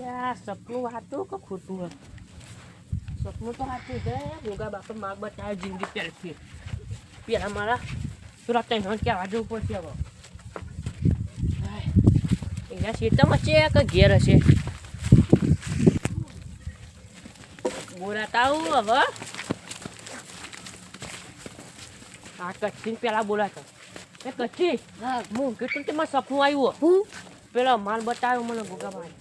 આ સપનું વાતું કે ખોટું હે સપનું તો સાચું છે ભોગા બાપા માર બતાવે જિંદગી પહેલથી પેલા મારા પેલા ત્રણ કહેવા જવું પડશે હવે અહીંયા સીટામાં છે કે ઘેર હશે બોલાતા આવું હવે આ કચ્છી પેલા બોલાતો એ કચ્છી હું કીધું કે મારે સપનું આવ્યું હું પેલા માલ બતાવ્યો મને ભોગા ભાઈ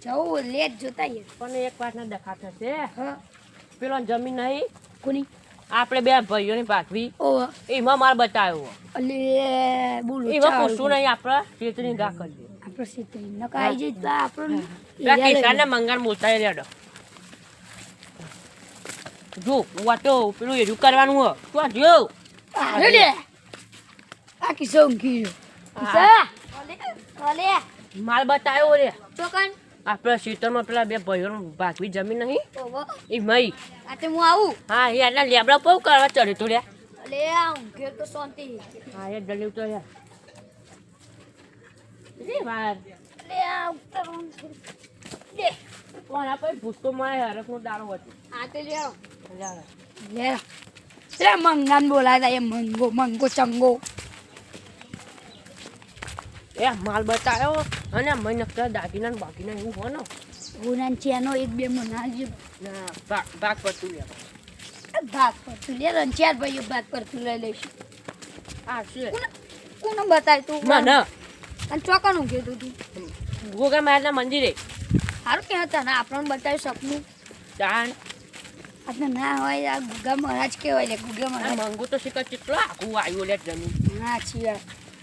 જવું લેટ જોતા યાર પણ એક વાત ના દેખા થશે હા પેલો જમીન નહીં કોની આપણે બે ભાઈઓની પાકવી ઓવા એમાં માલ બતાવ્યો અલે બોલો એમાં પૂછવું નહીં આપણે ચેતની ગા કરીએ આપણે સીધી નકાઈ જઈ તો આપણને પેલા કિસાનને મંગાણ બોલતા રેડો જો વાતો પેલું એરું કરવાનું હો તો જો અરે લે આ કિસો ઊંઘી કિસા ઓલે માલ બતાવ્યો રે તો કન આપણે સીતરમાં પેલા બે ભાઈઓનું ભાગવી જમીન નહીં ઓવા એ મઈ આ તે હું આવું હા એ આટલા લેબડા બહુ કરવા ચડ્યું તું રે અલે આ ઊંઘે તો શાંતિ હા એ જલ્દી તો યાર રે વાર અલે આ ઉતરવું દે કોણ આપણે ભૂસકો મારે હરકનો દારો હતો આ તે લે લે લે મંગાન બોલાતા એ મંગો મંગો ચંગો એ માલ બતાવ્યો અને મય નકરા દાગીના બાકીના એવું હોય ને ગુનાન ચેનો એક બે મના જ ના ભાગ પડતું લે ભાગ પર તું લે રન ચાર ભાઈઓ ભાગ પર તું લઈ લઈશ હા છે કોને બતાય તું મને અને ચોકાનું કીધું તું ગોગા મારના મંદિરે સારું કે હતા ને આપણને બતાવ્યું સપનું દાન આપણે ના હોય આ ગુગા મહારાજ કેવાય લે ગુગા મહારાજ મંગુ તો શીખર કેટલો આખું આવ્યું લે જમીન ના છીએ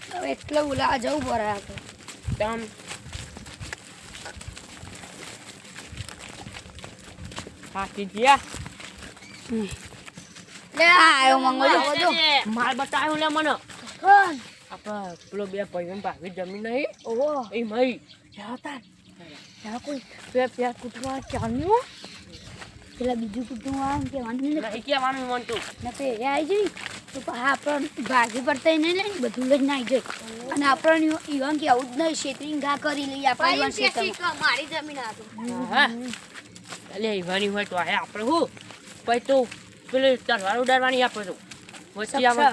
હવે એટલે બોલા જવું પડે આપણે તમ હાથી ગયા લે આયો મંગો જો માલ બતાવ્યો લે મને કોણ આપણે પેલો બે ભાઈઓ ભાગી જમીન નહીં ઓહો એ મય જાતા જા કોઈ પેર કુટવા ચાલ્યું પેલા બીજું કુટુંબ આવે કહેવાનું ને નહીં કહેવાનું મન તું તે એ આવી જઈ તો આપણને ભાગી પડતા નહીં લઈને બધું લઈને આવી જાય અને આપણને ઈવન કે આવું જ નહીં છેતરી ઘા કરી લઈએ આપણે મારી જમીન હા એટલે ઈવાની હોય તો આ આપણે હું પછી તો પેલું તલવાર ઉડાડવાની આપણે તો વચ્ચે આવે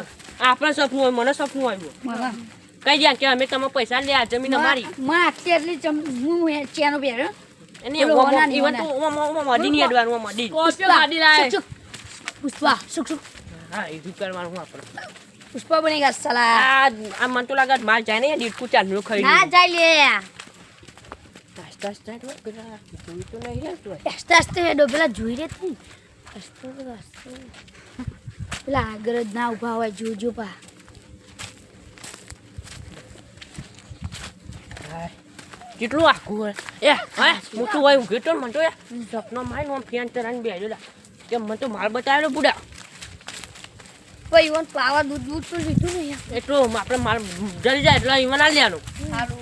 આપણે સપનું હોય મને સપનું આવ્યું કઈ જાય કે અમે તમે પૈસા લે આ જમીન અમારી માં આટલી હું ચેનો પહેર્યો એને ઈવન તો મડી નહીં અડવાનું મડી મડી લાય પુષ્પા સુક સુક હા એ કરવાનું આપણે પુષ્પા બની ગયા સલા આ મન તો લાગે માલ જાય ને દીકું ચાલનું ખાઈ ના જાય લે આસ્તા આસ્તા તો પેલા જોઈ તો નહીં રહેતું આસ્તે આસ્તે હેડો પેલા જોઈ રે તું આસ્તે આસ્તે પેલા આગળ જ ના ઉભા હોય જોજો પા કેટલું આખું હોય એ હા મોટું હોય ઊંઘે તો મને તો સપનો મારી આમ ફેન ચરાને બેજો કે મને તો માલ બતાવેલો બુડા ભાઈ ઈવન પાવા દૂધ તો લીધું ને એટલું આપણે માલ જરી જાય એટલે ઈવન આ લેવાનું સારું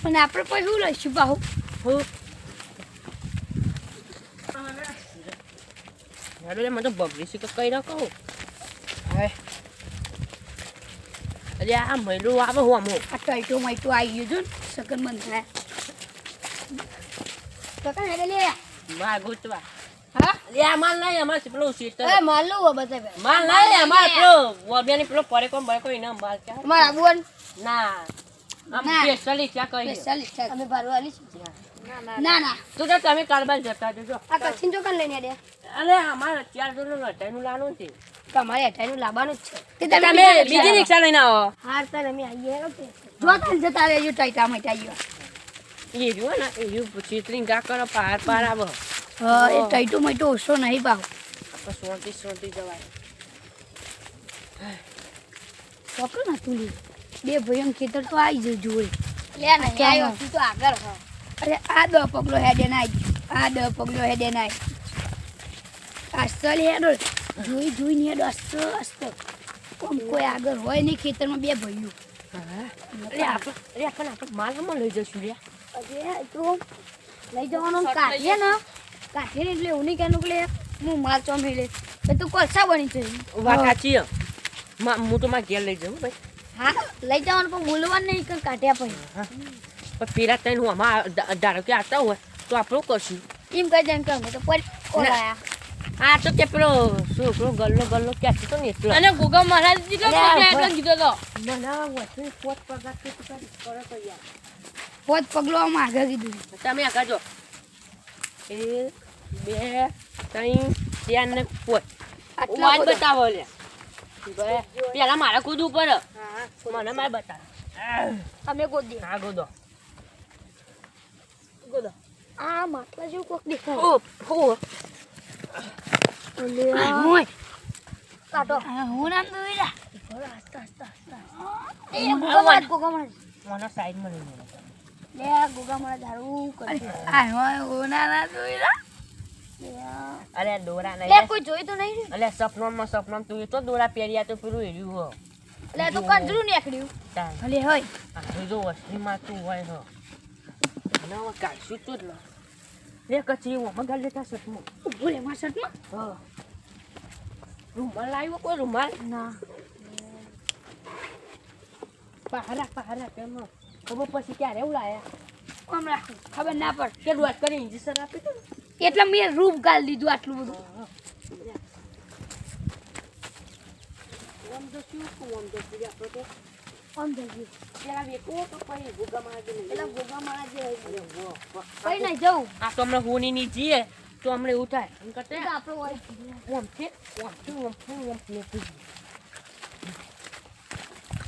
અને આપણે પછી શું લઈશું બાહુ હું હેડો મને તો બગડી છે કે કઈ ના કહું હા અરે આ મહિલું આવે હું આમ આ ટાઈટો માઈટો આવી ગયો છો ને સગન બંધ થાય કાકા હેડે લે માર ગોતવા હા લે આ માલ નહીં અમારે પેલું સીટર એ માલું હો બતાવે માલ નહીં લે અમારે પેલો વોબિયાની પેલો પરે કોમ બરે કોઈ ના માલ ક્યાં અમાર આબુન ના આમ ના. પેસલી ક્યાં કહી ચાલીસ અમે ભરવાલી ના ના તો તો તમે કારબાર જતા જજો આ કચ્છી તો કન લઈને દે અરે અમારે અત્યારે તો લટાઈનું લાનું છે તમારે અઠાઈનું લાવવાનું જ છે તમે બીજી રિક્ષા લઈને આવો હાર તાર અમે આવીએ જોતા જતા રહેજો ટાઈટા માટે આવ્યો એ રહ્યું ને એ રહ્યું ચિત્રી ગા કરો પાર પાર આવો હા એ ટાઈટો માઈટો ઓછો નહીં ભાવ આપણે સોંતી જવાય ચોકડો ના તું બે ભાઈઓ ખેતર તો આવી જઈ જોડે લે ને આવ્યો તું તો આગળ હ અરે આ દો પગલો હેડે ના આ દો પગલો હેડે ના અસલ હેડો જોઈ ને હેડો અસ્તો કોમ કોઈ આગળ હોય નહીં ખેતરમાં બે ભાઈઓ અરે આપણે માલ હમણાં લઈ જશું રે અરે તો લઈ જવાનો કાઢીએ ને કાઢીએ એટલે એવું નહીં કહેવાનું કે હું માલ ચોમેલે એ તો કોલસા બની છે વાત સાચી હું તો મારા ઘેર લઈ જાઉં ભાઈ હા લઈ જવાનું પણ બોલવાનું નહીં કે કાઢ્યા પછી પણ પેલા ત્રણ હું આમાં ધારો કે આવતા હોય તો તો આપણું કરશું એમ કહી દે કે અમે તો પર ઓલાયા આ તો કે પેલો છોકરો ગલ્લો ક્યાંથી તો ને એટલો અને ગોગા મહારાજ કીધો કીધો તો બનાવા વચ્ચે પોત પગાર કે કરો તો યાર પોત પગલો આમ આગળ કીધું તમે આગળ જો 1 2 3 4 ને 5 આટલા વાત બધા. બતાવો લે પેલા મારે કૂદવું પડે મને મારે બતાવ અમે ગોદી હા ગોદો આ માટલા જેવું કોક દેખાય ઓ ઓય કાટો હું નામ દોઈલા એ ગોગા મારા મને સાઈડમાં લઈ લે ગોગા મારા ધારું કરે આ હોય ઓના ના દોઈલા અરે દોરા લે નહીં કોઈ જોઈ તો નહીં અલે સપનામાં તું તો દોરા પહેર્યા તો પેલું હેર્યું હો લે તો કંજરું નીકળ્યું તાન ભલે હોય આ જો વસ્તીમાં તું હોય હો ના કાઢશું તું જ લે કચરી હું મગાલ લેતા સટમાં ભૂલે માં શર્ટમાં હા રૂમાલ લાવ્યો કોઈ રૂમાલ ના પહારા કેમ ખબર પછી ક્યારે એવું લાયા આમ રાખું ખબર ના પડ કે વાત કરી ઇન્જેક્શન આપી દઉં એટલે મેં રૂપ ગાલ દીધું આટલું બધું આમ તો શું આમ તો આપણે તો આમ થઈ ગયું પેલા વેકો તો પછી ભૂગા મારા દે એટલે ગોગા મારા જે અરે વાહ કઈ નહીં જવું આ તો હમણાં હોની ની જીએ તો હમણાં એવું થાય એમ કરતે તો આપણો હોય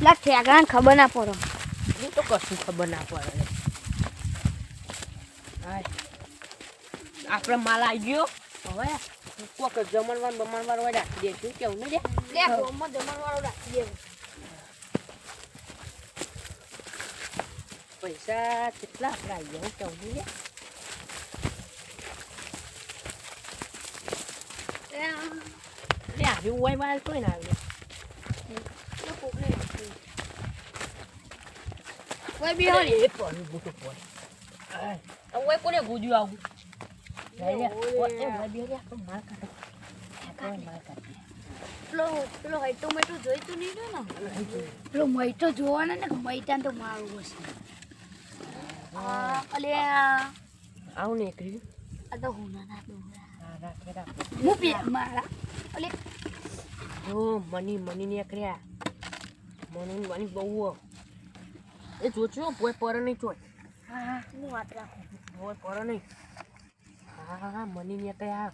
લા ઠેકાણ ખબર ના પડે એ તો કશું ખબર ના પડે હાય આપણે માલ આવી ગયો હવે કોક બમણવાર હોય રાખી દઈશું કેવું ને લે ગોમમાં જમણવાળો રાખી દેવું પૈસા કેટલા આપણે આવી ગયા કેવું ને લે આવી હોય માલ કોઈ ના આવે કોઈ બી હોય એ પડ્યું બુટું પડે હવે કોને ગુજ્યું આવું લઈ લે એ ભાઈ બે રે આપણે માલ કાઢો માલ કાઢો પેલો હૈટો મેટો જોઈ તો નહીં ને પેલો મૈટો જોવાના ને મૈટાને તો મારવું હશે અલે આવું ને એકરી આ તો હુનાના ડોરા હા રાખે રાખે હું પી મારા અલે જો મની ને એકર્યા મની બહુ એ જોજો પોય પર નહીં ચોય હા હું વાત રાખું પોય પર નહીં હા મની ને કયા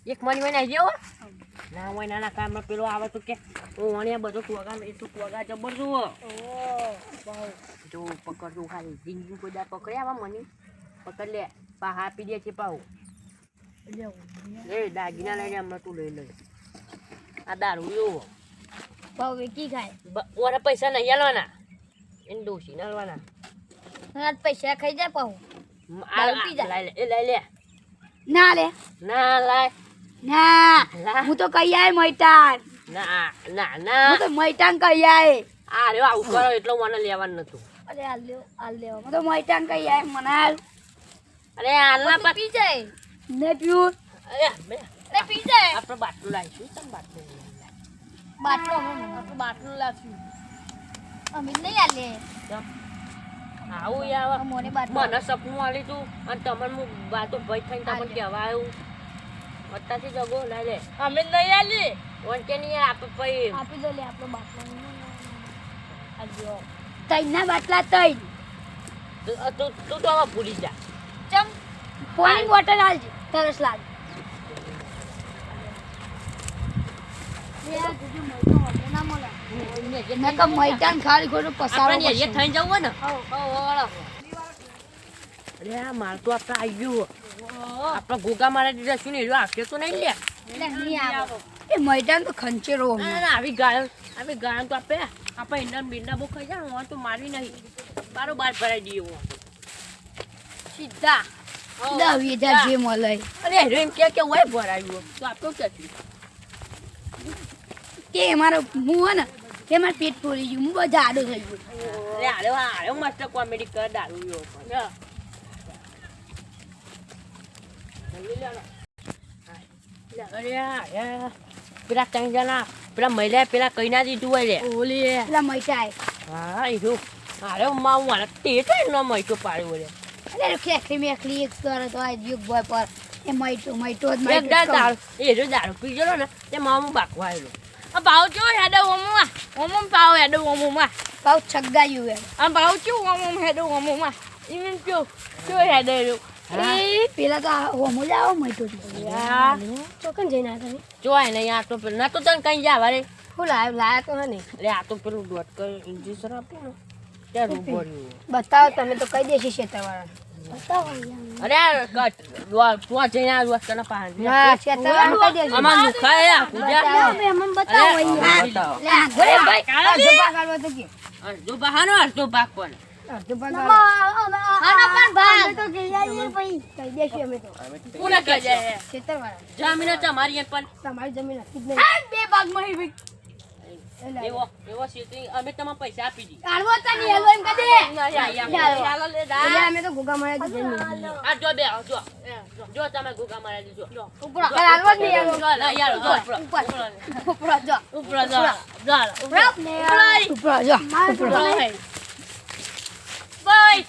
એક મની હોય ને જેવો ના હોય નાના કામમાં પેલો આવે તો કે ઓણિયા બધો ટોગા એ તો ટોગા જબર જુઓ જો પકડજો ખાલી જિંદગી કોઈ દાર પકડે આવા મની પકડ લે પા આપી દે છે પાઉ એ દાગીના લઈને હમણાં તું લઈ લે આ દારૂ એવો ભાવ વેકી ખાય ઓરા પૈસા નહીં આલવાના એને ડોસી ના આલવાના આજ પૈસા ખાઈ જાય પાઉ દારૂ પી જાય. લઈ લે ના લે ના લાય ના લા. હું તો કહી આય મૈટાન ના હું તો મૈટાન કહી આય આ રે આવું કરો એટલે મને લેવાનું નતું અરે હાલ લેવો હું તો મૈટાન કહી આય મને હાલ અરે આલના પર પી જાય ને પીવું અરે અરે પી જાય આપણે બાટલું લાવીશું તમ બાટલું બાટલો આપણે બાટલું લાવ્યું અમે નહીં આલે આવું યાર મોને બાટલો મને સપનું આલી તું અને તમને હું વાતો ભય થઈને તમને કહેવા આવ્યું અત્યારથી જગો લઈ લે અમે નહીં આલી વંચે નહીં આપણે પછી આપી દો લે આપણો બાટલો આજો તૈન ના બાટલા તૈન તું તો હવે ભૂલી જા ચમ પાણી બોટલ આલજે તરસ લાગ મૈદાન ખાલી ખોટું પસારો આપણે એ થઈને જવું હોય ને વાળો અરે આ માલ તો આપણે આવી ગયું આપણે ગોગા મારા દીધા શું ને એ આવશે તો નહીં લે એ મૈદાન તો ખંચેરો ના આવી ગાયન તો આપણે ઈંડા બીંડા બહુ ખાઈ જાય તો મારવી નહીં બારોબાર ભરાઈ દઈએ સીધા 10,000 જે મળે અરે એમ કે હોય ભરાયું તો આપણું ક્યાંથી કે મારો હું હે ને કે મારું પેટ ફોડી ગયું હું બધા આડો થઈ ગયો અરે મસ્ત કોમેડી કર દારૂ યો અરે પેલા ત્રણ જણા પેલા મહિલા પેલા કઈ ના દીધું હોય લે ઓલી પેલા મૈટાય હા એ જો અરે મારા તે તો ન મહિતો પાડ્યો લે અરે ખેખરી મેખરી એક કરે તો આ યુગ બોય પર એ મઈટો જ એક દાળ એ જો દારૂ પી ગયો ને તે મામું બાકવા આવેલો આ ભાવ ચો હેડો ઓમમાં ઓમમ પાવ હેડો ઓમમાં પાઉ છગ્ગાયું એમ આ ભાવ ચો ઓમમ હેડો ઓમમાં ઇવન ચો હેડો એ પેલા તો હોમો જ આવો મઈટો યાર ચોકન જઈને આ તમે જોવાય નહીં આ તો પેલું ના તો તને કઈ જા વારે હું લાયા તો હે ને અરે આ તો પેલું દોટ કર ઇન્જેક્શન આપું ને ત્યાં રૂબોર્યું બતાવો તમે તો કઈ દેશી શેતરવાળા બતાવો અરે આ કટ તું જઈને આ વસ્તુના પાન હા શેતરવાળા કઈ દેશી આમાં દુખાય આ પૂજા મન બતાવો બતાવો. લે ઘરે ભાઈ અડધો ભાગ આલવા તો કે અડધો બહાનો અડધો પાક પણ અડધો ભાગ આનો પણ ભાગ તો કે યાર ભાઈ કઈ દેશી અમે તો કોને કહે છે શેતરવાળા જમીન તમારી એક પણ તમારી જમીન હતી જ નહીં બે ભાગમાં હી એવો શેતરી અમે તમને પૈસા આપી દી કાઢવો તો નહીં હેલો એમ કદે ચાલો લે દા એટલે અમે તો ગુગા મારે તો જઈને આ જો બે જો તમે ગુગા મારા દીજો જો ઉપર હાલવો જ નહીં હેલો ના યાર જો ઉપર જો ઉપર જા ઉપર ને ઉપર જો ઉપર બાય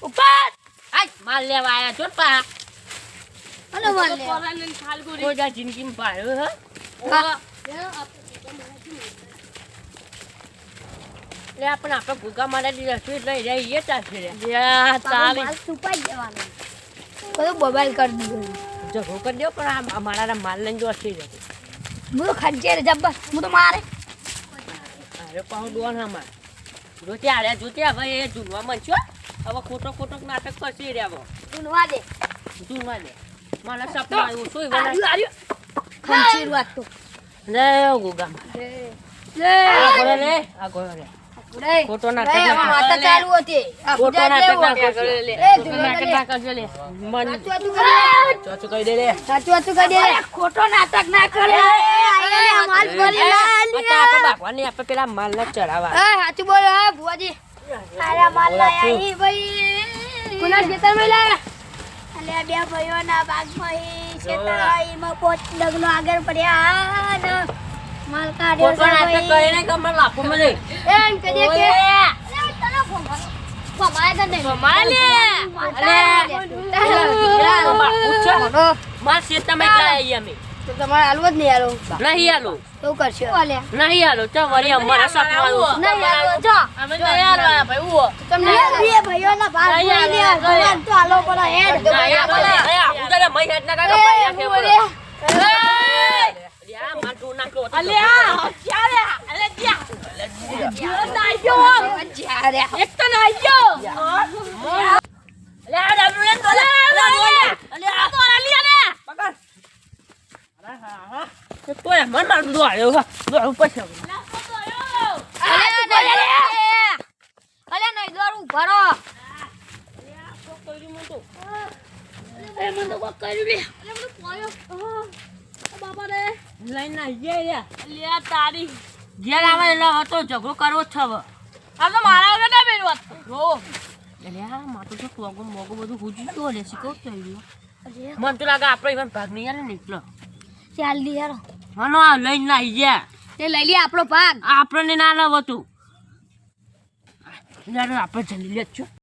ઉપર આજ માલ લેવા આયા છો પા અને માલ લે કોરાને ખાલગુરી કોઈ જા જિંદગીમાં પાડ્યો હા લે આપણે આપણે ગુગા મારા દીધા શું લઈ જાય એ ચાલશે રે યા તારી માલ સુપાઈ જવાનો કદો મોબાઈલ કરી દીધો જગો કરી દો પણ આ અમારા માલ લઈને જો હસી જતો હું તો ખંચે રે જબ્બર હું તો મારે અરે પાઉં દોન હમાર જોત્યા હવે એ જૂનવા મનશો હવે ખોટો નાટક કરશે રે હવે ઉનવા દે જૂનવા દે મને સપનું આવ્યું શું આર્યો ખંચે વાત તો લે ગુગા લે આ ગોળો રે રે ખોટો નાટક રે ના માતા ચાલુ હતી આ ખોટો પૂજા નાટક લેવો ના કરજો લે એ ખોટો નાટક ના કરજો લે મન ચોચું કહી દે લે સાચું હતું કહી દે ખોટો નાટક ના કરે આયા માલ ભરી આપણે બાકવાની આપણે પેલા માલ ના ચડાવવા એ સાચું બોલ હા ભુવાજી આરા માલ લાયા ઈ ભાઈ કોના ખેતર માં લાયા અલે બે ભાઈઓના બાગમાં ઈ ખેતર ઈમાં પોચ ડગલો આગળ પડ્યા ને માલ કાઢ્યો ખોટો નાટક કરીને કમર લાફો મને એમ કહી દે કે તને ફોન મારે તો નહીં માલે માર શેત તમે લાયા અમે તો તમારે હાલવો જ નહીં હાલો નહીં હાલો તો કરશો આલે નહીં હાલો તો વળી અમારા સપનું આવ્યું નહીં હાલો જો અમે તૈયાર વાળા ભાઈ ઉવો તમને બે ભાઈઓના ભાગ જોઈને ભગવાન તો હાલો પડો હેડ અલ્યા ચાલે અલે જ્યા નાઈયો જ્યારે એક તો નાઈયો અલ્યા ડબલું લે તો લે અલ્યા તો અલ્યા લે અલે નહીં દોરું ભરો અલ્યા તારી ઘેર આવે એટલે હતો ઝઘડો કરવો જ છે હવે આ તો મારા વગર ના બેન વાત રો અલ્યા માથું તો ટોગો મોગો બધું હુજી ગયું લે શીખવ થઈ ગયું મને તો લાગે આપણે એવા ભાગ નહીં આલે ને એટલો ચાલ દી યાર હનો આ લઈને ના આવી ગયા તે લઈ લે આપણો ભાગ આપણને ના લાવ હતું આપણે જલ્દી લે છો